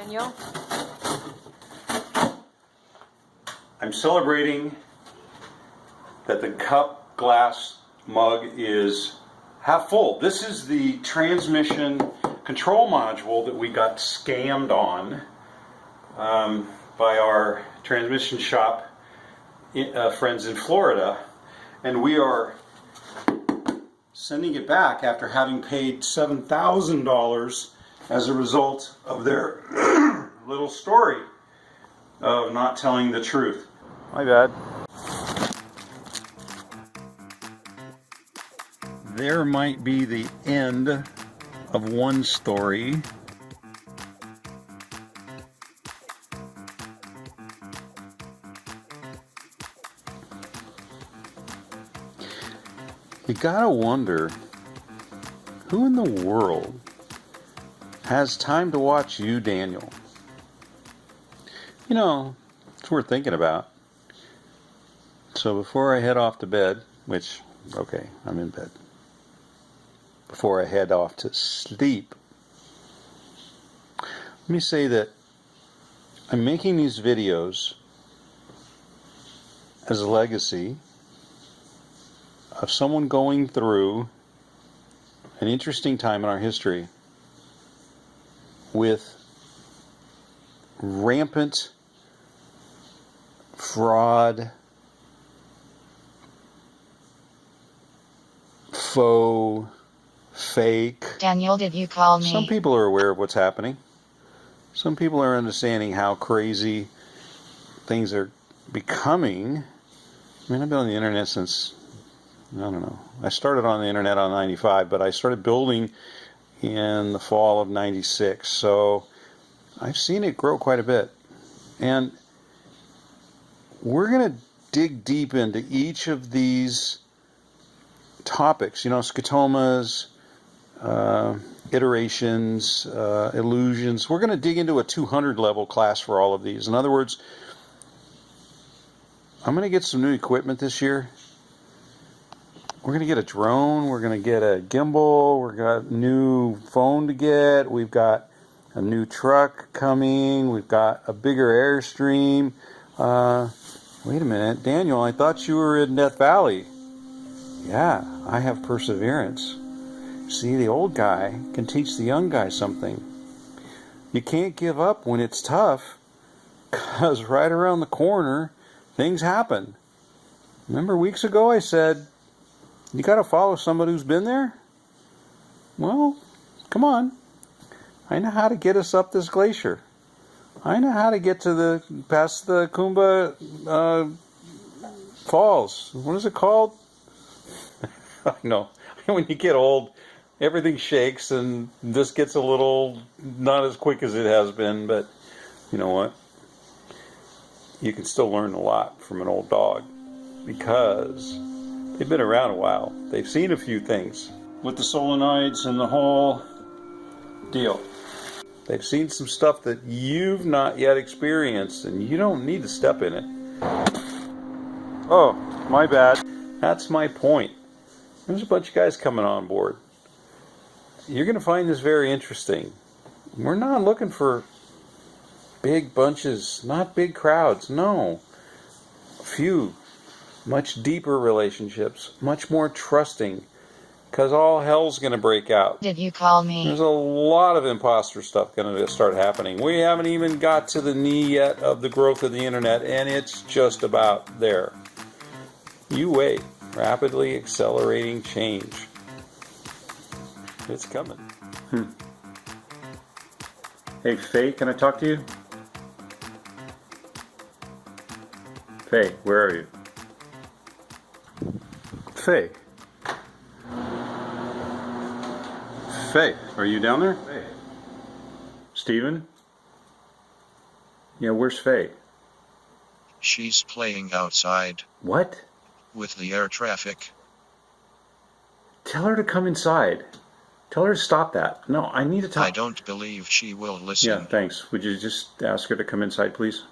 Daniel? I'm celebrating that the cup glass mug is half full. This is the transmission control module that we got scammed on by our transmission shop friends in Florida, and we are sending it back after having paid $7,000 as a result of their little story of not telling the truth. My bad. There might be the end of one story. You gotta wonder, who in the world has time to watch you, Daniel? You know, it's worth thinking about. So before I head off to bed, which, okay, I'm in bed. Before I head off to sleep, let me say that I'm making these videos as a legacy of someone going through an interesting time in our history with rampant fraud, faux, fake. Daniel, did you call me? Some people are aware of what's happening. Some people are understanding how crazy things are becoming. I mean, I've been on the internet since, I don't know. I started on the internet on 95, but I started building in the fall of 96. So I've seen it grow quite a bit. And we're going to dig deep into each of these topics. You know, scotomas, iterations, illusions. We're going to dig into a 200 level class for all of these. In other words, I'm going to get some new equipment this year. We're going to get a drone, we're going to get a gimbal, we've got a new phone to get, we've got a new truck coming, we've got a bigger Airstream. Wait a minute, Daniel, I thought you were in Death Valley. Yeah, I have perseverance. See, the old guy can teach the young guy something. You can't give up when it's tough, because right around the corner, things happen. Remember weeks ago I said, you got to follow somebody who's been there? Well, come on. I know how to get us up this glacier. I know how to get to past the Kumba Falls. What is it called? I know. When you get old, everything shakes, and this gets a little not as quick as it has been, but you know what? You can still learn a lot from an old dog, because they've been around a while. They've seen a few things with the solenoids and the whole deal. They've seen some stuff that you've not yet experienced, and you don't need to step in it. Oh, my bad. That's my point. There's a bunch of guys coming on board. You're going to find this very interesting. We're not looking for big bunches, not big crowds. No. A few. Much deeper relationships, much more trusting, because all hell's going to break out. Did you call me? There's a lot of imposter stuff going to start happening. We haven't even got to the knee yet of the growth of the internet, and it's just about there. You wait. Rapidly accelerating change. It's coming. Hey, Faye, can I talk to you? Faye, where are you? Faye. Faye, are you down there? Faye. Steven? Yeah, where's Faye? She's playing outside. What? With the air traffic. Tell her to come inside. Tell her to stop that. No, I need to talk. I don't believe she will listen. Yeah, thanks. Would you just ask her to come inside, please?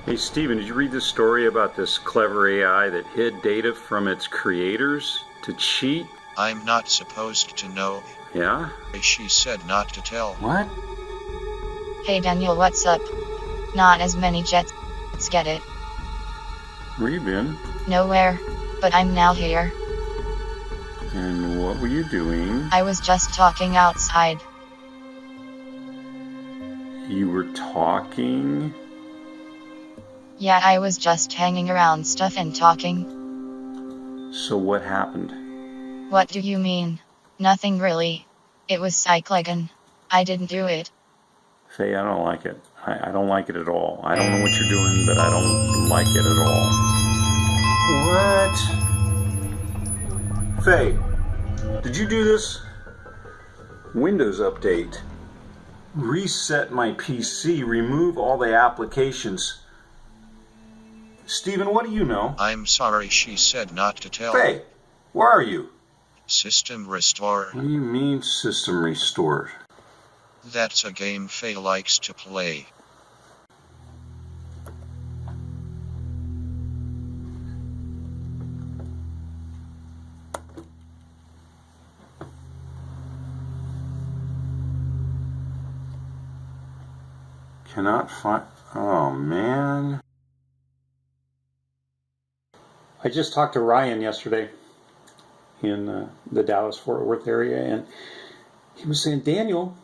Hey, Steven, did you read this story about this clever AI that hid data from its creators to cheat? I'm not supposed to know. Yeah? She said not to tell. What? Hey Daniel, what's up? Not as many jets. Get it? Where you been? Nowhere. But I'm now here. And what were you doing? I was just talking outside. You were talking? Yeah, I was just hanging around stuff and talking. So what happened? What do you mean? Nothing really. It was cycling. I didn't do it. Faye, I don't like it. I don't like it at all. I don't know what you're doing, but I don't like it at all. What? Faye, did you do this? Windows update. Reset my PC. Remove all the applications. Steven, what do you know? I'm sorry, she said not to tell. Faye, where are you? System restore. What do you mean system restored? That's a game Faye likes to play. Cannot find... Oh, man. I just talked to Ryan yesterday in the Dallas-Fort Worth area, and he was saying, Daniel,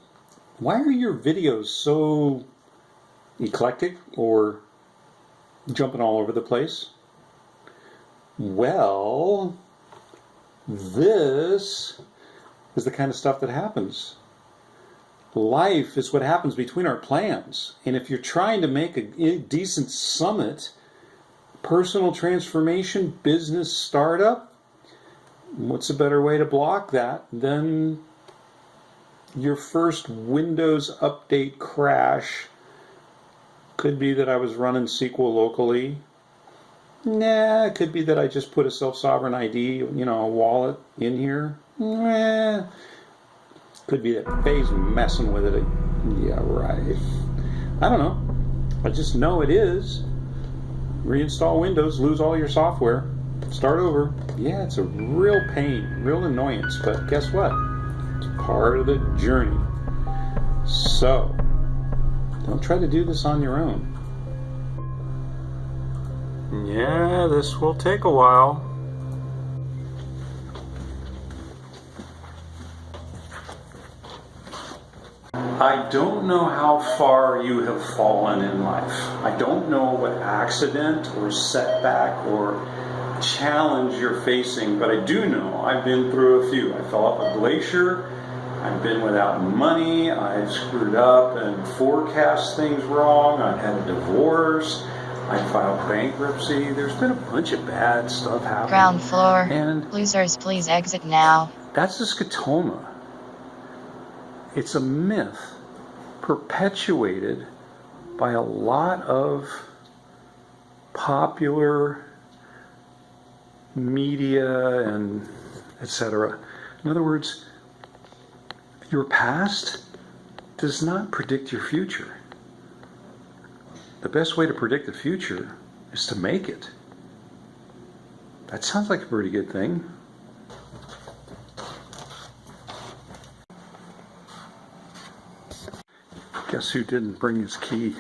why are your videos so eclectic or jumping all over the place? Well, this is the kind of stuff that happens. Life is what happens between our plans. And if you're trying to make a decent summit, personal transformation, business startup, what's a better way to block that than your first Windows update crash? Could be that I was running SQL locally. Nah, it could be that I just put a self-sovereign ID, a wallet in here. Nah. Could be that Faye's messing with it. Yeah, right. I don't know. I just know it is. Reinstall Windows, lose all your software, start over. Yeah, it's a real pain, real annoyance, but guess what? It's part of the journey. So, don't try to do this on your own. Yeah, this will take a while. I don't know how far you have fallen in life. I don't know what accident or setback or challenge you're facing, but I do know I've been through a few. I fell off a glacier. I've been without money. I've screwed up and forecast things wrong. I've had a divorce. I filed bankruptcy. There's been a bunch of bad stuff happening. Ground floor. And losers, please exit now. that's the Scotoma. It's a myth perpetuated by a lot of popular media and etc. In other words, your past does not predict your future. The best way to predict the future is to make it. That sounds like a pretty good thing. Guess who didn't bring his key?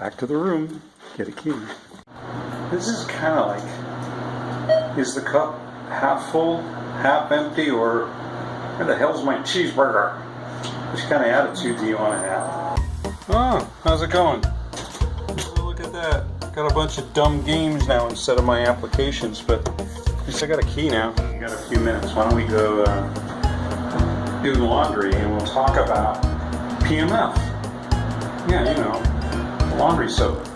Back to the room, get a key. This is kind of like, is the cup half full, half empty, or where the hell's my cheeseburger? Which kind of attitude do you want to have? Oh, how's it going? Oh, look at that. Got a bunch of dumb games now instead of my applications, but at least I got a key now. We got a few minutes. Why don't we go do the laundry and we'll talk about PMF. Yeah, you know, laundry soap.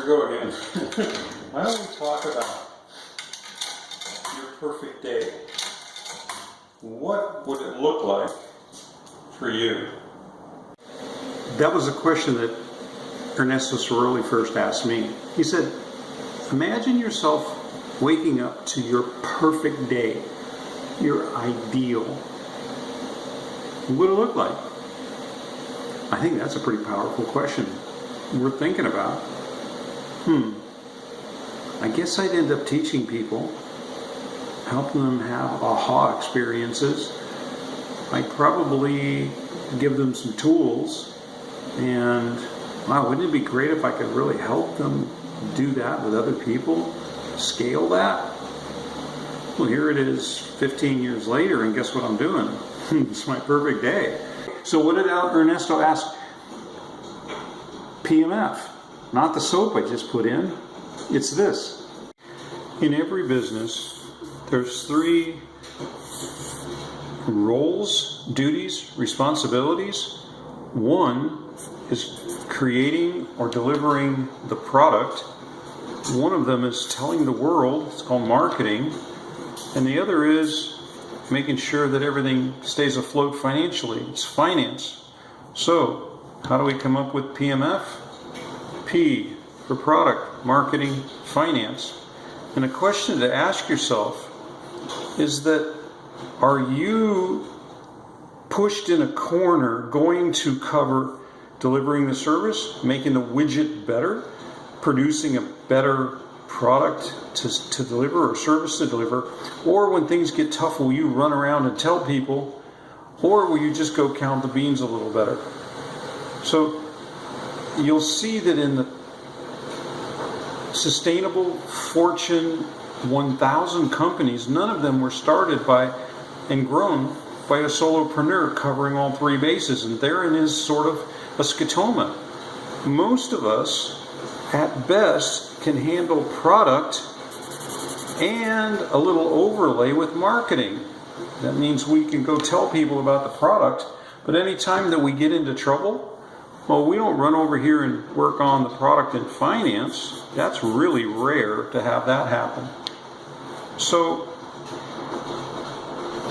Go again. Why don't we talk about your perfect day? What would it look like for you? That was a question that Ernesto Cerulli first asked me. He said, imagine yourself waking up to your perfect day. your ideal, what would it look like? I think that's a pretty powerful question worth thinking about. I guess I'd end up teaching people, helping them have aha experiences. I'd probably give them some tools, and wow, wouldn't it be great if I could really help them do that with other people, scale that? Well, here it is 15 years later, and guess what I'm doing? It's my perfect day. So what did Ernesto ask? PMF, not the soap I just put in. It's this. In every business, there's 3 roles, duties, responsibilities. One is creating or delivering the product. One of them is telling the world, it's called marketing. And the other is making sure that everything stays afloat financially. It's finance. So, how do we come up with PMF? P for product, marketing, finance. And a question to ask yourself is that, are you pushed in a corner going to cover delivering the service, making the widget better, producing a better product to deliver or service to deliver? Or when things get tough, will you run around and tell people? Or will you just go count the beans a little better? So you'll see that in the sustainable Fortune 1000 companies, none of them were started by and grown by a solopreneur covering all 3 bases, and therein is sort of a scotoma. Most of us, at best, can handle product and a little overlay with marketing. That means we can go tell people about the product, but any time that we get into trouble, well, we don't run over here and work on the product and finance. That's really rare to have that happen. So,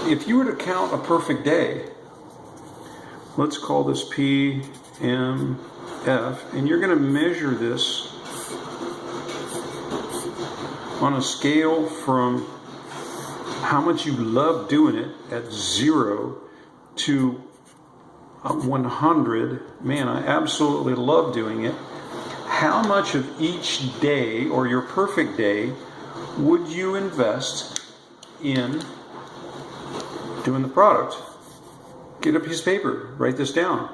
if you were to count a perfect day, let's call this PMF, and you're going to measure this on a scale from how much you love doing it at 0 to 100. Man, I absolutely love doing it. How much of each day, or your perfect day, would you invest in doing the product? Get a piece of paper, write this down.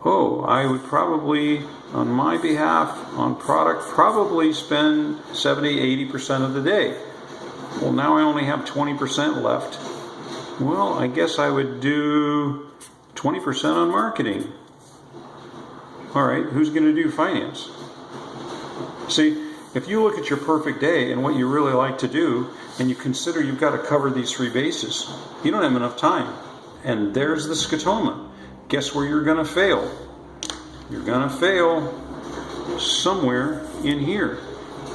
Oh, I would probably, on my behalf, on product, probably spend 70-80% of the day. Well, now I only have 20% left. Well, I guess I would do 20% on marketing. All right, who's going to do finance? See, if you look at your perfect day and what you really like to do, and you consider you've got to cover these 3 bases, you don't have enough time. And there's the scotoma. Guess where you're going to fail? You're going to fail somewhere in here.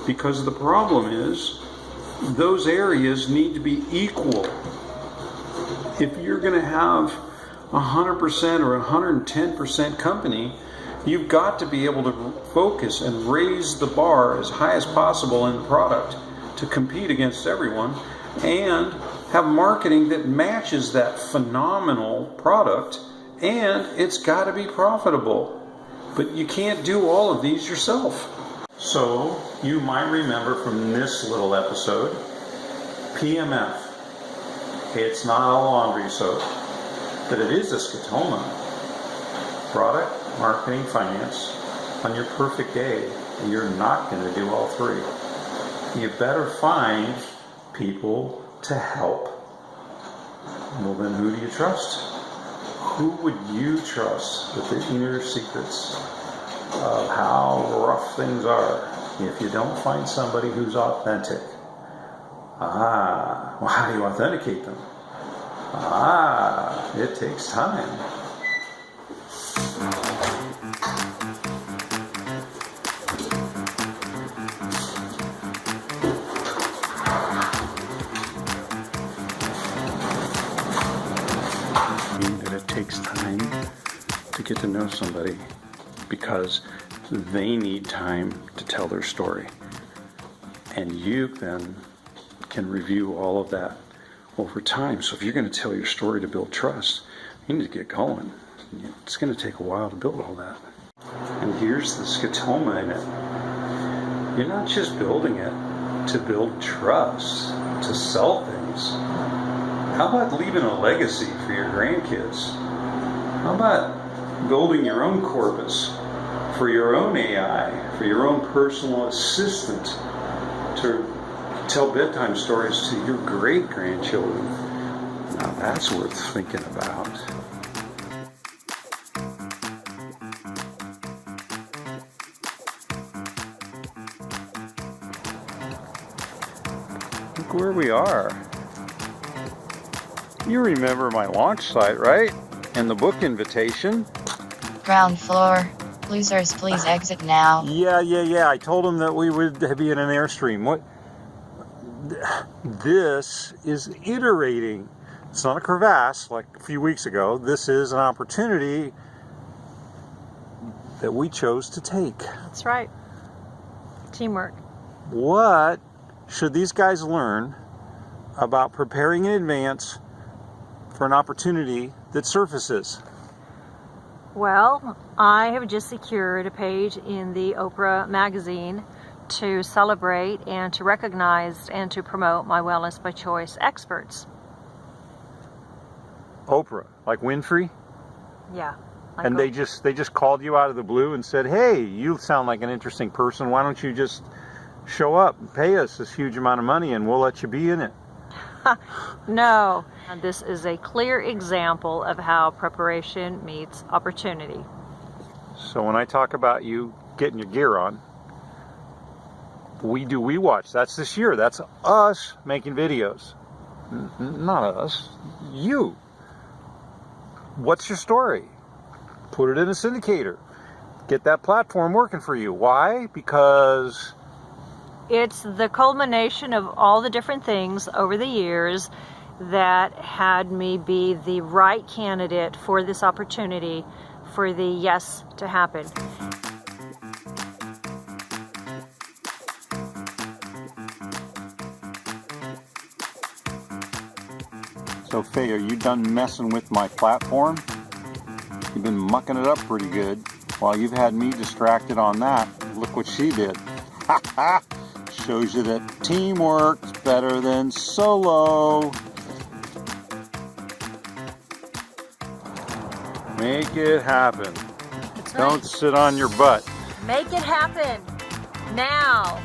Because the problem is, those areas need to be equal. If you're going to have 100% or 110% company, you've got to be able to focus and raise the bar as high as possible in the product to compete against everyone, and have marketing that matches that phenomenal product, and it's got to be profitable. But you can't do all of these yourself. So you might remember from this little episode, PMF. It's not a laundry soap, but it is a scotoma. Product, marketing, finance. On your perfect day, you're not going to do all 3. You better find people to help. Well, then who do you trust? Who would you trust with the inner secrets of how rough things are if you don't find somebody who's authentic? Well, how do you authenticate them? It takes time. That it takes time to get to know somebody because they need time to tell their story. And you then can review all of that over time. So if you're going to tell your story to build trust, you need to get going. It's going to take a while to build all that. And here's the Scotoma in it. You're not just building it to build trust, to sell things. How about leaving a legacy for your grandkids? How about building your own corpus for your own AI, for your own personal assistant to tell bedtime stories to your great-grandchildren? Now that's worth thinking about. Look where we are. You remember my launch site, right? And the book invitation. Ground floor. Losers, please exit now. Yeah. I told them that we would be in an Airstream. What? This is iterating. It's not a crevasse like a few weeks ago. This is an opportunity that we chose to take. That's right. Teamwork. What should these guys learn about preparing in advance for an opportunity that surfaces? Well, I have just secured a page in the Oprah magazine to celebrate and to recognize and to promote my Wellness by Choice experts. Oprah, like Winfrey? Yeah. And they just called you out of the blue and said, hey, you sound like an interesting person. Why don't you just show up and pay us this huge amount of money and we'll let you be in it? No. This is a clear example of how preparation meets opportunity. So when I talk about you getting your gear on, we watch. That's this year. That's us making videos. Not us. You. What's your story? Put it in a syndicator. Get that platform working for you. Why? Because it's the culmination of all the different things over the years that had me be the right candidate for this opportunity, for the yes to happen. So Faye, are you done messing with my platform? You've been mucking it up pretty good. While you've had me distracted on that, look what she did. Ha ha! Shows you that teamwork's better than solo. Make it happen. That's Don't right. sit on your butt. Make it happen now.